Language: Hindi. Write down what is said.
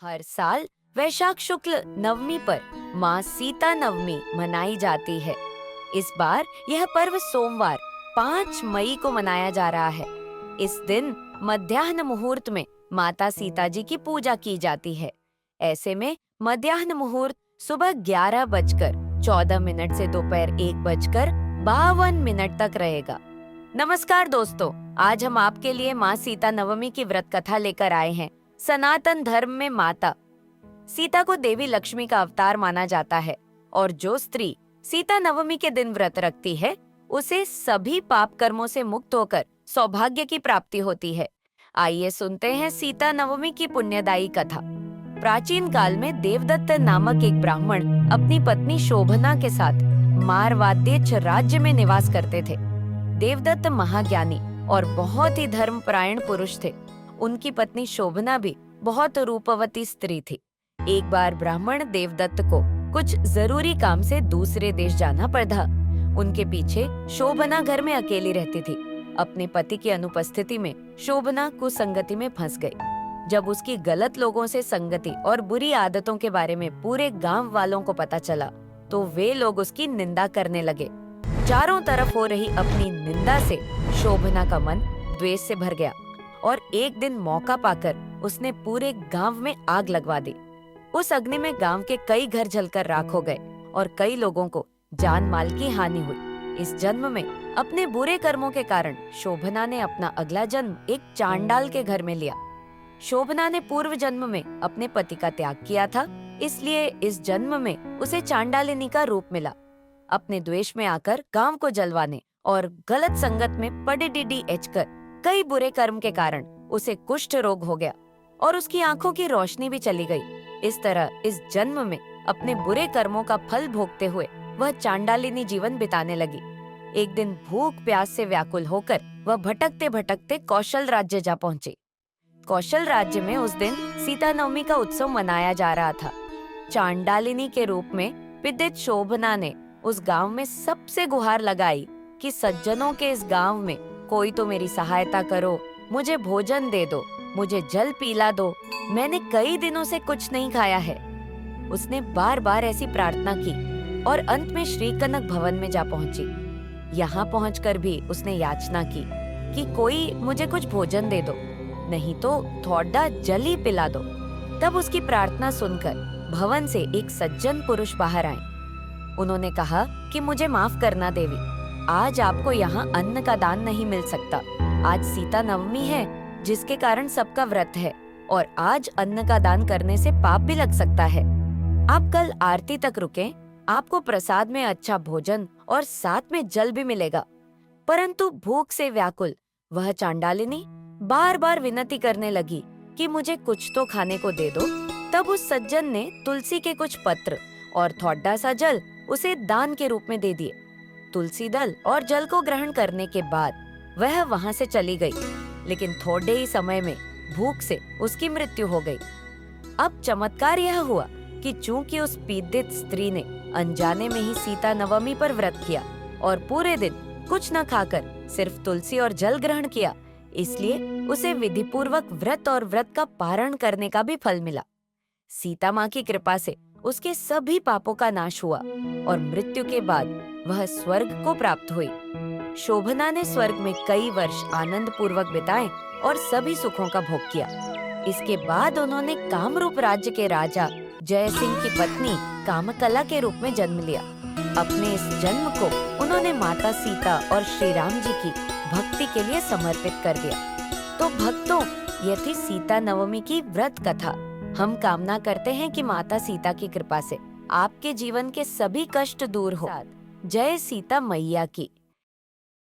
हर साल वैशाख शुक्ल नवमी पर माँ सीता नवमी मनाई जाती है। इस बार यह पर्व सोमवार 5 मई को मनाया जा रहा है। इस दिन मध्याह्न मुहूर्त में माता सीता जी की पूजा की जाती है। ऐसे में मध्याह्न मुहूर्त सुबह 11:14 से दोपहर 1:52 तक रहेगा। नमस्कार दोस्तों, आज हम आपके लिए माँ सीता नवमी की व्रत कथा लेकर आए हैं। सनातन धर्म में माता सीता को देवी लक्ष्मी का अवतार माना जाता है और जो स्त्री सीता नवमी के दिन व्रत रखती है उसे सभी पाप कर्मों से मुक्त होकर सौभाग्य की प्राप्ति होती है। आइए सुनते हैं सीता नवमी की पुण्यदायी कथा। प्राचीन काल में देवदत्त नामक एक ब्राह्मण अपनी पत्नी शोभना के साथ मारवाड्य राज्य में निवास करते थे। देवदत्त महाज्ञानी और बहुत ही धर्मपरायण पुरुष थे। उनकी पत्नी शोभना भी बहुत रूपवती स्त्री थी। एक बार ब्राह्मण देवदत्त को कुछ जरूरी काम से दूसरे देश जाना पड़ा। उनके पीछे शोभना घर में अकेली रहती थी। अपने पति की अनुपस्थिति में शोभना कुसंगति में फंस गई। जब उसकी गलत लोगों से संगति और बुरी आदतों के बारे में पूरे गांव वालों को पता चला तो वे लोग उसकी निंदा करने लगे। चारों तरफ हो रही अपनी निंदा से शोभना का मन द्वेष से भर गया और एक दिन मौका पाकर उसने पूरे गांव में आग लगवा दी। उस अग्नि में गांव के कई घर जलकर राख हो गए और कई लोगों को जान माल की हानि हुई। इस जन्म में अपने बुरे कर्मों के कारण शोभना ने अपना अगला जन्म एक चांडाल के घर में लिया। शोभना ने पूर्व जन्म में अपने पति का त्याग किया था, इसलिए इस जन्म में उसे चांडालिनी का रूप मिला। अपने द्वेष में आकर गांव को जलवाने और गलत संगत में पड़े कर कई बुरे कर्म के कारण उसे कुष्ठ रोग हो गया और उसकी आंखों की रोशनी भी चली गई। इस तरह इस जन्म में अपने बुरे कर्मों का फल भोगते हुए वह चांडालिनी जीवन बिताने लगी। एक दिन भूख प्यास से व्याकुल होकर वह भटकते भटकते कौशल राज्य जा पहुंची। कौशल राज्य में उस दिन सीता नवमी का उत्सव मनाया जा रहा था। चांडालिनी के रूप में विदित शोभना ने उस गांव में सबसे गुहार लगाई कि सज्जनों के इस गांव में कोई तो मेरी सहायता करो, मुझे भोजन दे दो, मुझे जल पिला दो, मैंने कई दिनों से कुछ नहीं खाया है। उसने बार बार ऐसी प्रार्थना की और अंत में श्री कनक भवन में जा पहुंची। यहाँ पहुंचकर भी उसने याचना की कि कोई मुझे कुछ भोजन दे दो, नहीं तो थोड़ा जल ही पिला दो। तब उसकी प्रार्थना सुनकर भवन से एक सज्जन पुरुष बाहर आए। उन्होंने कहा कि मुझे माफ करना देवी, आज आपको यहाँ अन्न का दान नहीं मिल सकता। आज सीता नवमी है जिसके कारण सबका व्रत है और आज अन्न का दान करने से पाप भी लग सकता है। आप कल आरती तक रुकें, आपको प्रसाद में अच्छा भोजन और साथ में जल भी मिलेगा। परंतु भूख से व्याकुल वह चांडालिनी बार बार विनती करने लगी कि मुझे कुछ तो खाने को दे दो। तब उस सज्जन ने तुलसी के कुछ पत्र और थोड़ा सा जल उसे दान के रूप में दे दिए। तुलसी दल और जल को ग्रहण करने के बाद वह वहां से चली गई, लेकिन थोड़े ही समय में भूख से उसकी मृत्यु हो गई। अब चमत्कार यह हुआ कि चूंकि उस पीड़ित स्त्री ने अनजाने में ही सीता नवमी पर व्रत किया और पूरे दिन कुछ न खाकर सिर्फ तुलसी और जल ग्रहण किया, इसलिए उसे विधि पूर्वक व्रत और व्रत का पारण करने का भी फल मिला। सीता माँ की कृपा से उसके सभी पापों का नाश हुआ और मृत्यु के बाद वह स्वर्ग को प्राप्त हुई। शोभना ने स्वर्ग में कई वर्ष आनंद पूर्वक बिताए और सभी सुखों का भोग किया। इसके बाद उन्होंने कामरूप राज्य के राजा जय सिंह की पत्नी कामकला के रूप में जन्म लिया। अपने इस जन्म को उन्होंने माता सीता और श्री राम जी की भक्ति के लिए समर्पित कर दिया। तो भक्तों, यह थी सीता नवमी की व्रत कथा। हम कामना करते हैं कि माता सीता की कृपा से आपके जीवन के सभी कष्ट दूर हो। जय सीता मैया की।